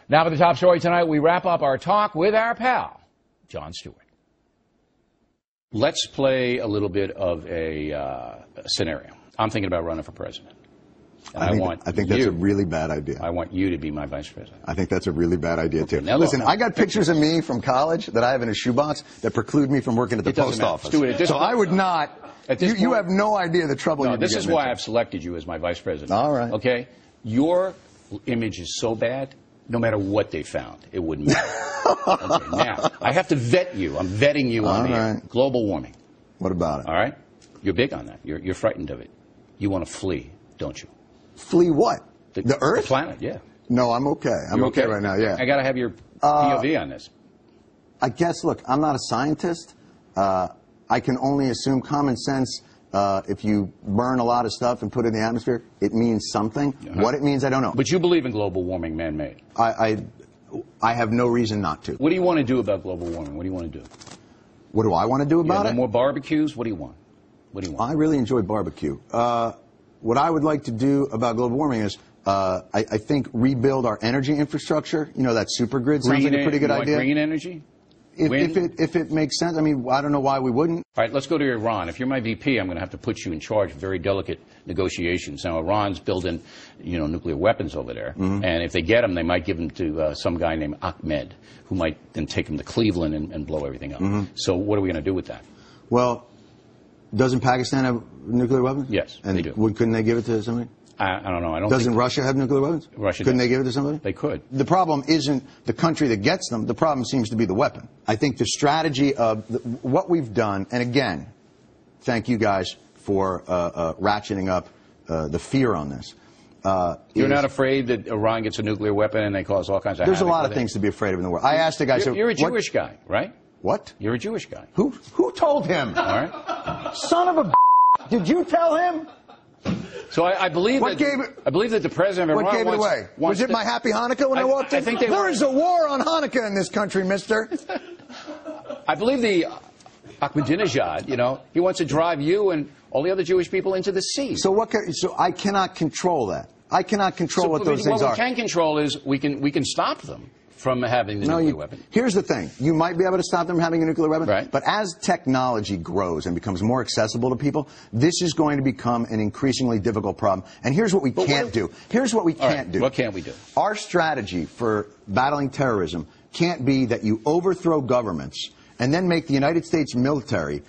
Now for the top story tonight, we wrap up our talk with our pal, Jon Stewart. Let's play a little bit of a scenario. I'm thinking about running for president. I think that's a really bad idea. I want you to be my vice president. I think that's a really bad idea, too. Now, listen, I got pictures of me from college that I have in a shoebox that preclude me from working at the post office. Stuart, so I would not. You have no idea the trouble you'd be This is why I've selected you as my vice president. All right. Okay? Your image is so bad, no matter what they found, it wouldn't matter. Okay, now, I have to vet you. I'm vetting you on the air. Global warming. What about it? All right? You're big on that. You're frightened of it. You want to flee, don't you? Flee what? The Earth? The planet, yeah. No, I'm okay. I'm okay right now, yeah. I got to have your POV on this. I guess, look, I'm not a scientist. I can only assume common sense. If you burn a lot of stuff and put it in the atmosphere, it means something. What it means, I don't know. But you believe in global warming, man-made. I have no reason not to. What do you want to do about global warming? What do you want to do? What do I want to do about it? More barbecues? What do you want? What do you want? I really enjoy barbecue. What I would like to do about global warming is, I think, rebuild our energy infrastructure. You know, that super grid sounds like a pretty good idea. Green energy? If it makes sense. I mean, I don't know why we wouldn't. All right, let's go to Iran. If you're my VP, I'm going to have to put you in charge of very delicate negotiations. Now, Iran's building, nuclear weapons over there. And if they get them, they might give them to some guy named Ahmed, who might then take them to Cleveland and blow everything up. So what are we going to do with that? Well, doesn't Pakistan have nuclear weapons? Yes, and they do. Couldn't they give it to somebody? I don't know. Doesn't Russia have nuclear weapons? Couldn't they give it to somebody? They could. The problem isn't the country that gets them. The problem seems to be the weapon. I think the strategy of what we've done, and again, thank you guys for ratcheting up the fear on this. You're not afraid that Iran gets a nuclear weapon and they cause all kinds of There's a lot of things to be afraid of in the world. I asked the guy... You're a Jewish guy, right? What? You're a Jewish guy. Who told him? All right. Son of a... Did you tell him? So I believe that the president of Iran gave it away? Was it my happy Hanukkah when I walked in? There is a war on Hanukkah in this country, mister. I believe the Ahmadinejad, he wants to drive you and all the other Jewish people into the sea. So I cannot control that. I cannot control what those things are. What we can control is we can stop them from having the nuclear weapon. Here's the thing. You might be able to stop them from having a nuclear weapon, right. But as technology grows and becomes more accessible to people, this is going to become an increasingly difficult problem. And here's what we can't do. Here's what we can't do. What can't we do? Our strategy for battling terrorism can't be that you overthrow governments and then make the United States military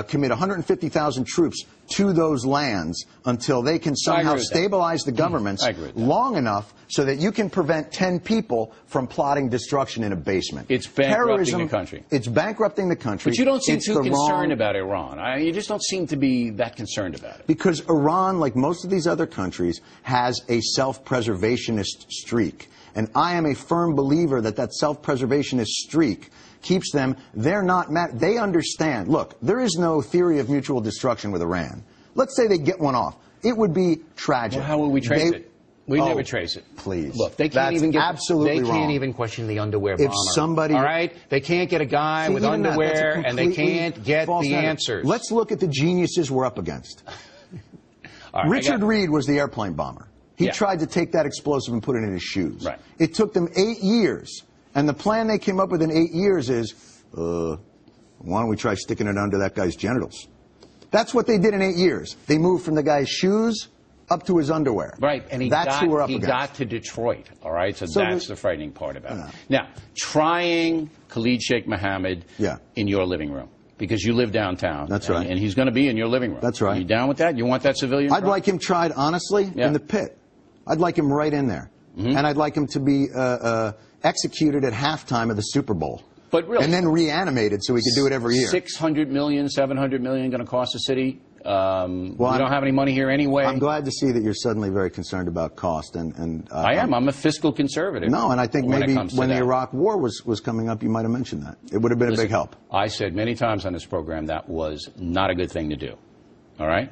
commit 150,000 troops to those lands until they can somehow stabilize the governments long enough so that you can prevent 10 people from plotting destruction in a basement. It's bankrupting the country. It's bankrupting the country. But you don't seem too concerned about Iran. You just don't seem to be that concerned about it. Because Iran, like most of these other countries, has a self-preservationist streak. And I am a firm believer that self-preservationist streak keeps them, they understand. Look, there is no theory of mutual destruction with Iran. Let's say they get one off. It would be tragic. Well, how will we trace it? We never trace it. Please. Look, they can't even absolutely question the underwear bomber. If somebody... All right? They can't get a guy with underwear, and they can't get the answers. Let's look at the geniuses we're up against. Right, Richard Reed was the airplane bomber. He tried to take that explosive and put it in his shoes. Right. It took them 8 years. And the plan they came up with in 8 years is, why don't we try sticking it under that guy's genitals? That's what they did in 8 years. They moved from the guy's shoes up to his underwear. Right, and he got to Detroit, all right? So that's the frightening part about it. Now, trying Khalid Sheikh Mohammed in your living room, because you live downtown. That's right. And he's going to be in your living room. That's right. Are you down with that? You want that civilian? I'd like him tried, honestly, in the pit. I'd like him right in there. And I'd like him to be executed at halftime of the Super Bowl. But really, and then reanimated so we could do it every year. 600 million, 700 million going to cost the city. We don't have any money here anyway. I'm glad to see that you're suddenly very concerned about cost. I am. I'm a fiscal conservative. No, and I think maybe when the Iraq War was coming up, you might have mentioned that. It would have been a big help. I said many times on this program that was not a good thing to do. All right?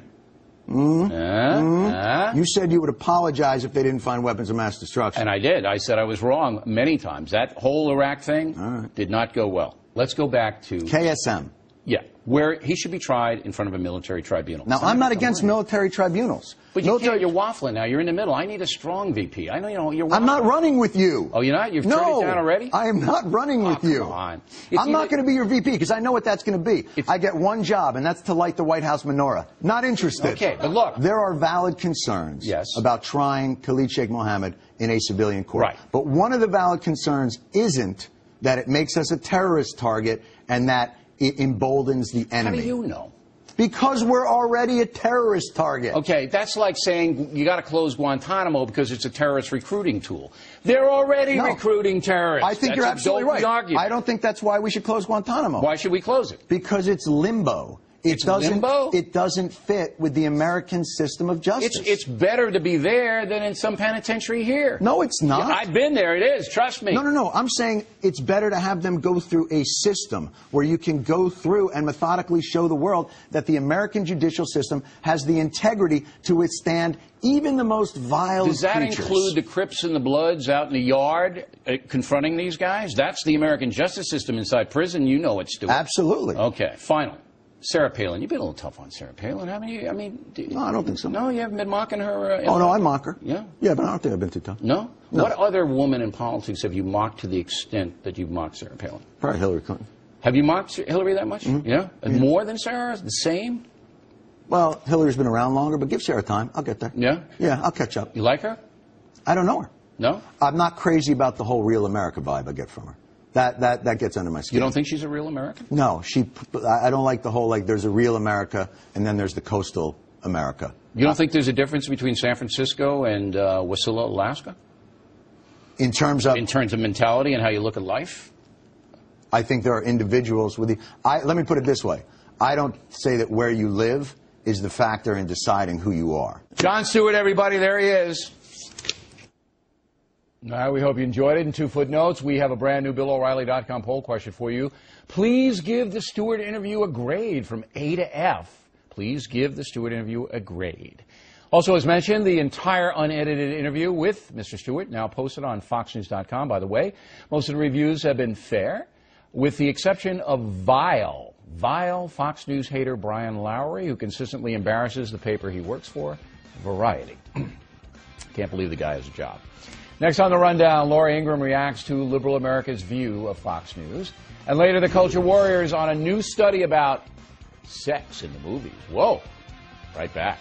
You said you would apologize if they didn't find weapons of mass destruction. And I did. I said I was wrong many times. That whole Iraq thing did not go well. Let's go back to... KSM. Yeah. where he should be tried in front of a military tribunal. Now, I'm not against military tribunals. But you're waffling now. You're in the middle. I need a strong VP. I know you're waffling. I'm not running with you. Oh, you're not? You've turned it down already? I am not running with you. Come on. I'm not going to be your VP because I know what that's going to be. I get one job, and that's to light the White House menorah. Not interested. Okay, but look. There are valid concerns about trying Khalid Sheikh Mohammed in a civilian court. Right. But one of the valid concerns isn't that it makes us a terrorist target and that it emboldens the enemy. How do you know? Because we're already a terrorist target. Okay, that's like saying you got to close Guantanamo because it's a terrorist recruiting tool. They're already recruiting terrorists. I think you're absolutely right. I don't think that's why we should close Guantanamo. Why should we close it? Because it's limbo. It doesn't fit with the American system of justice. It's better to be there than in some penitentiary here. No, it's not. Yeah, I've been there. It is. Trust me. No. I'm saying it's better to have them go through a system where you can go through and methodically show the world that the American judicial system has the integrity to withstand even the most vile Does that creatures. include the Crips and the Bloods out in the yard confronting these guys? That's the American justice system inside prison. You know it, Stewart. Absolutely. Okay, final. Sarah Palin. You've been a little tough on Sarah Palin, haven't you? I mean... No, I don't think so. No, you haven't been mocking her? Oh, no, I mock her. Yeah? Yeah, but I don't think I've been too tough. No? What other woman in politics have you mocked to the extent that you've mocked Sarah Palin? Probably Hillary Clinton. Have you mocked Hillary that much? Mm-hmm. Yeah? And more than Sarah? The same? Well, Hillary's been around longer, but give Sarah time. I'll get there. Yeah? Yeah, I'll catch up. You like her? I don't know her. No? I'm not crazy about the whole real America vibe I get from her. That gets under my skin. You don't think she's a real American? No, I don't like the whole, like, there's a real America and then there's the coastal America. You don't think there's a difference between San Francisco and Wasilla, Alaska? In terms of mentality and how you look at life? I think there are individuals with let me put it this way. I don't say that where you live is the factor in deciding who you are. Jon Stewart, everybody, there he is. We hope you enjoyed it. In 2 footnotes, we have a brand new BillO'Reilly.com poll question for you. Please give the Stewart interview a grade from A to F. Please give the Stewart interview a grade. Also, as mentioned, the entire unedited interview with Mr. Stewart now posted on FoxNews.com. By the way, most of the reviews have been fair, with the exception of vile Fox News hater Brian Lowry, who consistently embarrasses the paper he works for, Variety. Can't believe the guy has a job. Next on the rundown, Laura Ingraham reacts to liberal America's view of Fox News. And later, the Culture Warriors on a new study about sex in the movies. Whoa. Right back.